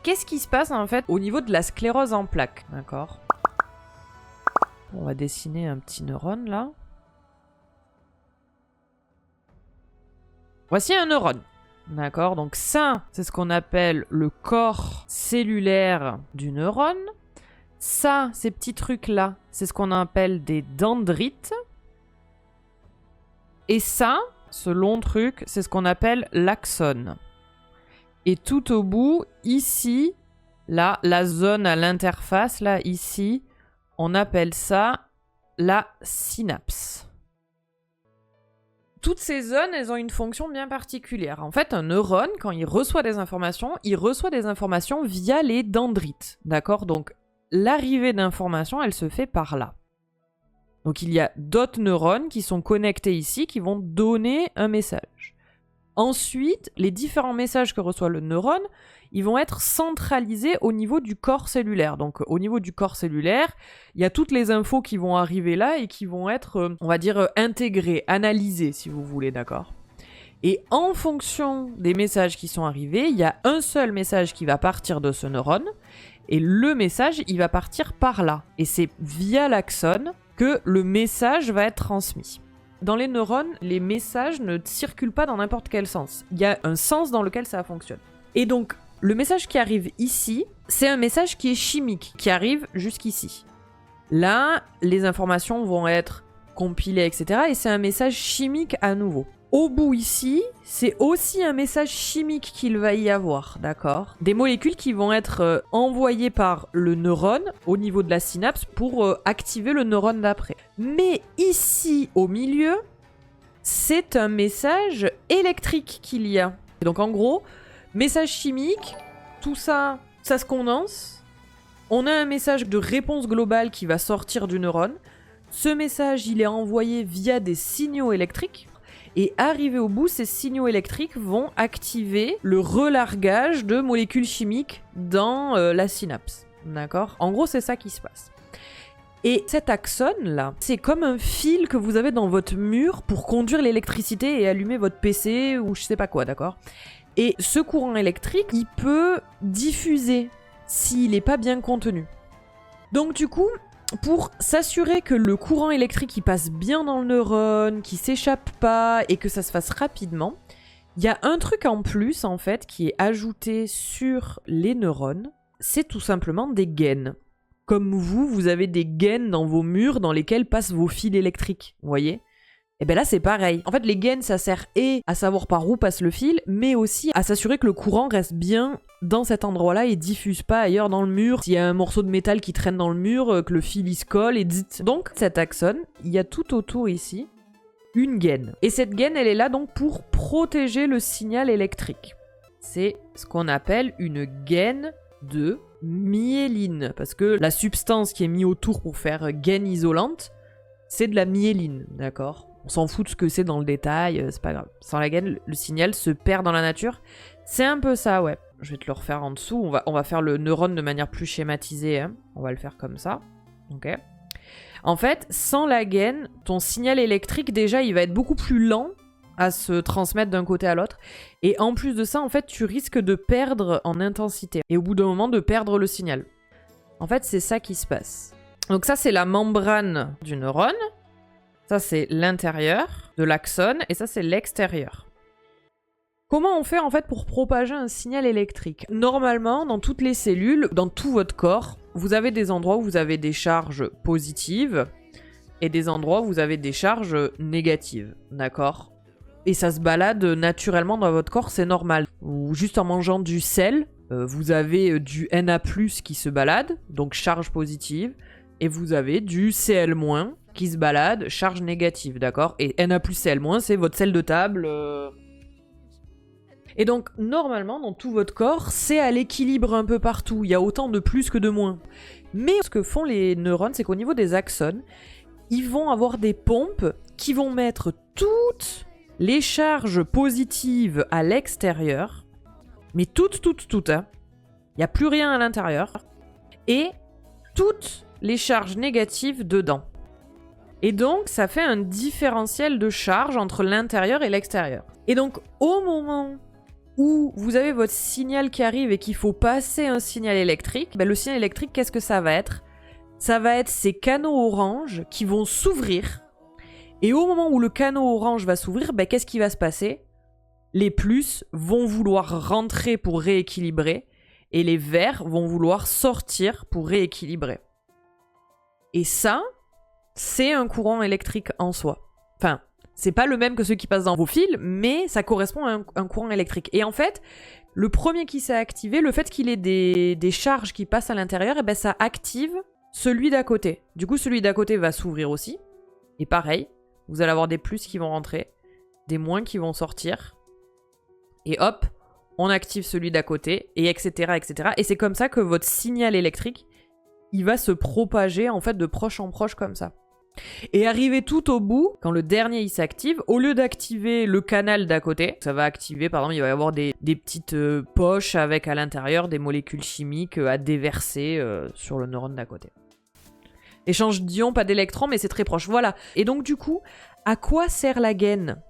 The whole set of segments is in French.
qu'est-ce qui se passe en fait au niveau de la sclérose en plaques, d'accord? On va dessiner un petit neurone là. Voici un neurone. D'accord, donc ça, c'est ce qu'on appelle le corps cellulaire du neurone. Ça, ces petits trucs-là, c'est ce qu'on appelle des dendrites. Et ça, ce long truc, c'est ce qu'on appelle l'axone. Et tout au bout, ici, là, la zone à l'interface, là, ici, on appelle ça la synapse. Toutes ces zones, elles ont une fonction bien particulière. En fait, un neurone, quand il reçoit des informations via les dendrites. D'accord? Donc, l'arrivée d'informations, elle se fait par là. Donc, il y a d'autres neurones qui sont connectés ici, qui vont donner un message. Ensuite, les différents messages que reçoit le neurone, ils vont être centralisés au niveau du corps cellulaire. Donc, au niveau du corps cellulaire, il y a toutes les infos qui vont arriver là et qui vont être, on va dire, intégrées, analysées, si vous voulez, d'accord? Et en fonction des messages qui sont arrivés, il y a un seul message qui va partir de ce neurone et le message, il va partir par là. Et c'est via l'axone que le message va être transmis. Dans les neurones, les messages ne circulent pas dans n'importe quel sens. Il y a un sens dans lequel ça fonctionne. Et donc, le message qui arrive ici, c'est un message qui est chimique, qui arrive jusqu'ici. Là, les informations vont être compilées, etc. Et c'est un message chimique à nouveau. Au bout ici, c'est aussi un message chimique qu'il va y avoir, d'accord? Des molécules qui vont être envoyées par le neurone au niveau de la synapse pour activer le neurone d'après. Mais ici, au milieu, c'est un message électrique qu'il y a. Et donc en gros, message chimique, tout ça, ça se condense. On a un message de réponse globale qui va sortir du neurone. Ce message, il est envoyé via des signaux électriques. Et arrivé au bout, ces signaux électriques vont activer le relargage de molécules chimiques dans la synapse. D'accord? En gros, c'est ça qui se passe. Et cet axone-là, c'est comme un fil que vous avez dans votre mur pour conduire l'électricité et allumer votre PC ou je sais pas quoi, d'accord? Et ce courant électrique, il peut diffuser s'il n'est pas bien contenu. Donc du coup, pour s'assurer que le courant électrique il passe bien dans le neurone, qu'il s'échappe pas et que ça se fasse rapidement, il y a un truc en plus en fait qui est ajouté sur les neurones, c'est tout simplement des gaines. Comme vous avez des gaines dans vos murs dans lesquels passent vos fils électriques, vous voyez ? Et bien là c'est pareil. En fait les gaines ça sert à savoir par où passe le fil, mais aussi à s'assurer que le courant reste bien dans cet endroit-là et diffuse pas ailleurs dans le mur. S'il y a un morceau de métal qui traîne dans le mur, que le fil il se colle et dit. Donc cet axone, il y a tout autour ici une gaine. Et cette gaine elle est là donc pour protéger le signal électrique. C'est ce qu'on appelle une gaine de myéline. Parce que la substance qui est mise autour pour faire gaine isolante, c'est de la myéline, d'accord ? On s'en fout de ce que c'est dans le détail, c'est pas grave. Sans la gaine, le signal se perd dans la nature. C'est un peu ça, ouais. Je vais te le refaire en dessous. On va faire le neurone de manière plus schématisée. Hein. On va le faire comme ça. Ok. En fait, sans la gaine, ton signal électrique, déjà, il va être beaucoup plus lent à se transmettre d'un côté à l'autre. Et en plus de ça, en fait, tu risques de perdre en intensité. Et au bout d'un moment, de perdre le signal. En fait, c'est ça qui se passe. Donc ça, c'est la membrane du neurone. Ça, c'est l'intérieur de l'axone. Et ça, c'est l'extérieur. Comment on fait, en fait, pour propager un signal électrique ? Normalement, dans toutes les cellules, dans tout votre corps, vous avez des endroits où vous avez des charges positives et des endroits où vous avez des charges négatives. D'accord ? Et ça se balade naturellement dans votre corps, c'est normal. Ou juste en mangeant du sel, vous avez du Na+, qui se balade, donc charge positive, et vous avez du Cl- qui se balade, charge négative, d'accord ? Et Na+, Cl-, c'est votre sel de table. Et donc, normalement, dans tout votre corps, c'est à l'équilibre un peu partout. Il y a autant de plus que de moins. Mais ce que font les neurones, c'est qu'au niveau des axones, ils vont avoir des pompes qui vont mettre toutes les charges positives à l'extérieur, mais toutes, hein. Il n'y a plus rien à l'intérieur, et toutes les charges négatives dedans. Et donc, ça fait un différentiel de charge entre l'intérieur et l'extérieur. Et donc, au moment où vous avez votre signal qui arrive et qu'il faut passer un signal électrique, ben le signal électrique, qu'est-ce que ça va être? Ça va être ces canaux orange qui vont s'ouvrir. Et au moment où le canot orange va s'ouvrir, ben qu'est-ce qui va se passer? Les plus vont vouloir rentrer pour rééquilibrer et les verts vont vouloir sortir pour rééquilibrer. Et ça, c'est un courant électrique en soi. Enfin, c'est pas le même que ceux qui passent dans vos fils, mais ça correspond à un courant électrique. Et en fait, le premier qui s'est activé, le fait qu'il ait des charges qui passent à l'intérieur, et ben ça active celui d'à côté. Du coup, celui d'à côté va s'ouvrir aussi. Et pareil, vous allez avoir des plus qui vont rentrer, des moins qui vont sortir. Et hop, on active celui d'à côté, et etc., etc. Et c'est comme ça que votre signal électrique, il va se propager en fait de proche en proche comme ça. Et arrivé tout au bout, quand le dernier il s'active, au lieu d'activer le canal d'à côté, ça va activer, par exemple, il va y avoir des petites poches avec à l'intérieur des molécules chimiques à déverser sur le neurone d'à côté. Échange d'ions, pas d'électrons, mais c'est très proche. Voilà. Et donc du coup, à quoi sert la gaine?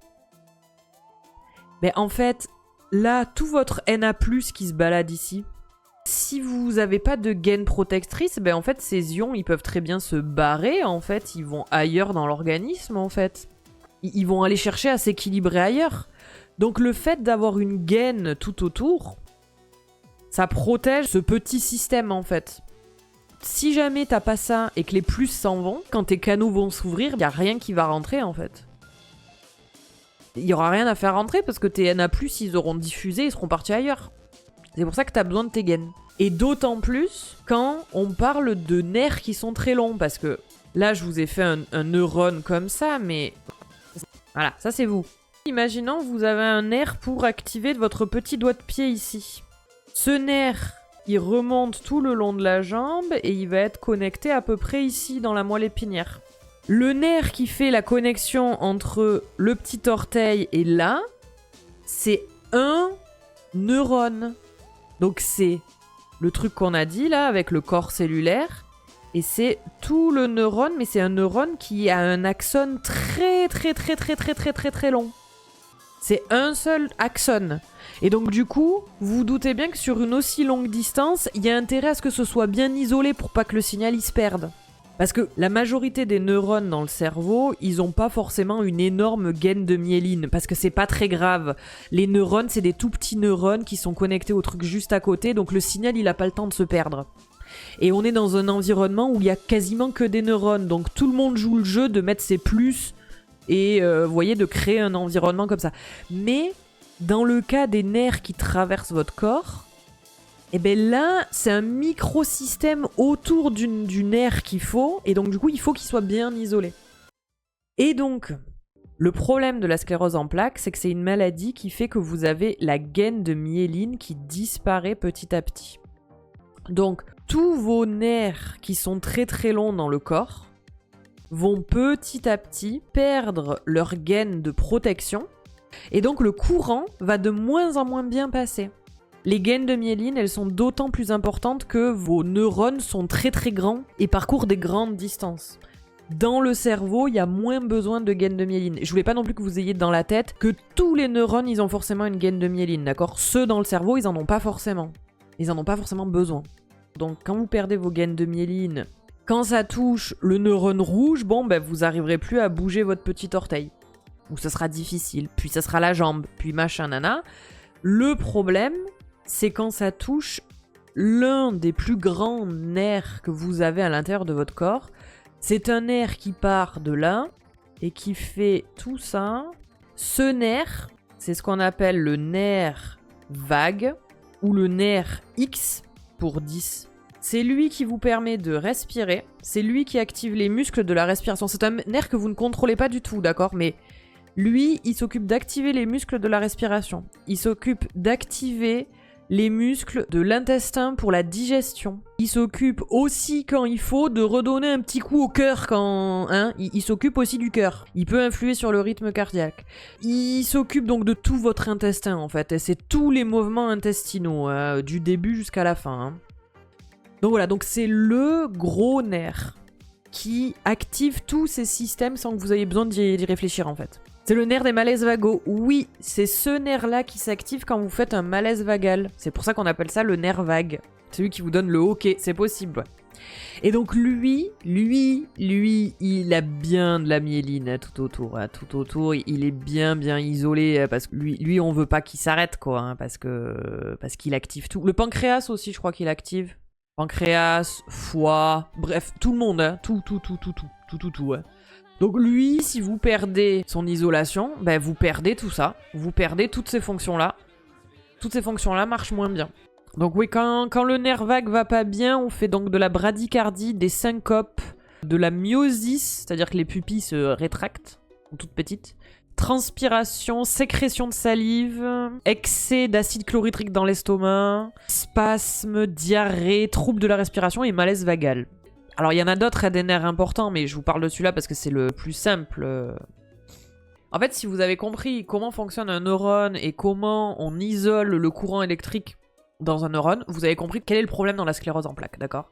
Ben en fait, là, tout votre Na+, qui se balade ici, si vous n'avez pas de gaine protectrice, ben en fait, ces ions, ils peuvent très bien se barrer, en fait. Ils vont ailleurs dans l'organisme, en fait. Ils vont aller chercher à s'équilibrer ailleurs. Donc le fait d'avoir une gaine tout autour, ça protège ce petit système, en fait. Si jamais t'as pas ça et que les plus s'en vont, quand tes canaux vont s'ouvrir, il n'y a rien qui va rentrer, en fait. Il n'y aura rien à faire rentrer parce que tes Na+, ils auront diffusé, ils seront partis ailleurs. C'est pour ça que tu as besoin de tes gaines. Et d'autant plus quand on parle de nerfs qui sont très longs. Parce que là, je vous ai fait un neurone comme ça, mais... Voilà, ça c'est vous. Imaginons vous avez un nerf pour activer votre petit doigt de pied ici. Ce nerf, il remonte tout le long de la jambe et il va être connecté à peu près ici dans la moelle épinière. Le nerf qui fait la connexion entre le petit orteil et là, c'est un neurone. Donc c'est le truc qu'on a dit là avec le corps cellulaire et c'est tout le neurone, mais c'est un neurone qui a un axone très long. C'est un seul axone. Et donc du coup, vous vous doutez bien que sur une aussi longue distance, il y a intérêt à ce que ce soit bien isolé pour pas que le signal il se perde. Parce que la majorité des neurones dans le cerveau, ils ont pas forcément une énorme gaine de myéline, parce que c'est pas très grave. Les neurones, c'est des tout petits neurones qui sont connectés au truc juste à côté, donc le signal, il a pas le temps de se perdre. Et on est dans un environnement où il y a quasiment que des neurones, donc tout le monde joue le jeu de mettre ses plus et, vous voyez, de créer un environnement comme ça. Mais, dans le cas des nerfs qui traversent votre corps, et bien là, c'est un microsystème autour du nerf qu'il faut, et donc du coup, il faut qu'il soit bien isolé. Et donc, le problème de la sclérose en plaques, c'est que c'est une maladie qui fait que vous avez la gaine de myéline qui disparaît petit à petit. Donc, tous vos nerfs qui sont très longs dans le corps vont petit à petit perdre leur gaine de protection, et donc le courant va de moins en moins bien passer. Les gaines de myéline, elles sont d'autant plus importantes que vos neurones sont très grands et parcourent des grandes distances. Dans le cerveau, il y a moins besoin de gaines de myéline. Je voulais pas non plus que vous ayez dans la tête que tous les neurones, ils ont forcément une gaine de myéline, d'accord? Ceux dans le cerveau, ils en ont pas forcément. Ils en ont pas forcément besoin. Donc quand vous perdez vos gaines de myéline, quand ça touche le neurone rouge, bon, ben vous arriverez plus à bouger votre petit orteil. Ou ce sera difficile, puis ça sera la jambe, puis machin nana. Le problème, c'est quand ça touche l'un des plus grands nerfs que vous avez à l'intérieur de votre corps. C'est un nerf qui part de là et qui fait tout ça. Ce nerf, c'est ce qu'on appelle le nerf vague ou le nerf X pour 10. C'est lui qui vous permet de respirer. C'est lui qui active les muscles de la respiration. C'est un nerf que vous ne contrôlez pas du tout, d'accord? Mais lui, il s'occupe d'activer les muscles de la respiration. Il s'occupe d'activer les muscles de l'intestin pour la digestion. Il s'occupe aussi, quand il faut, de redonner un petit coup au cœur quand... il s'occupe aussi du cœur. Il peut influer sur le rythme cardiaque. Il s'occupe donc de tout votre intestin, en fait. Et c'est tous les mouvements intestinaux, du début jusqu'à la fin. Donc voilà, donc c'est le gros nerf qui active tous ces systèmes sans que vous ayez besoin d'y réfléchir, en fait. C'est le nerf des malaises vagaux. Oui, c'est ce nerf-là qui s'active quand vous faites un malaise vagal. C'est pour ça qu'on appelle ça le nerf vague. C'est lui qui vous donne le OK, c'est possible. Et donc lui, il a bien de la myéline tout autour. Il est bien isolé parce que lui on veut pas qu'il s'arrête quoi, hein, parce qu'il active tout. Le pancréas aussi, je crois qu'il active. Pancréas, foie, bref, tout le monde, hein, tout. Ouais. Donc lui, si vous perdez son isolation, ben vous perdez tout ça. Vous perdez toutes ces fonctions-là. Toutes ces fonctions-là marchent moins bien. Donc oui, quand le nerf vague va pas bien, on fait donc de la bradycardie, des syncopes, de la myosis, c'est-à-dire que les pupilles se rétractent, toutes petites. Transpiration, sécrétion de salive, excès d'acide chlorhydrique dans l'estomac, spasme, diarrhée, troubles de la respiration et malaise vagal. Alors il y en a d'autres, des nerfs importants, mais je vous parle de celui-là parce que c'est le plus simple. En fait, si vous avez compris comment fonctionne un neurone et comment on isole le courant électrique dans un neurone, vous avez compris quel est le problème dans la sclérose en plaques, d'accord ?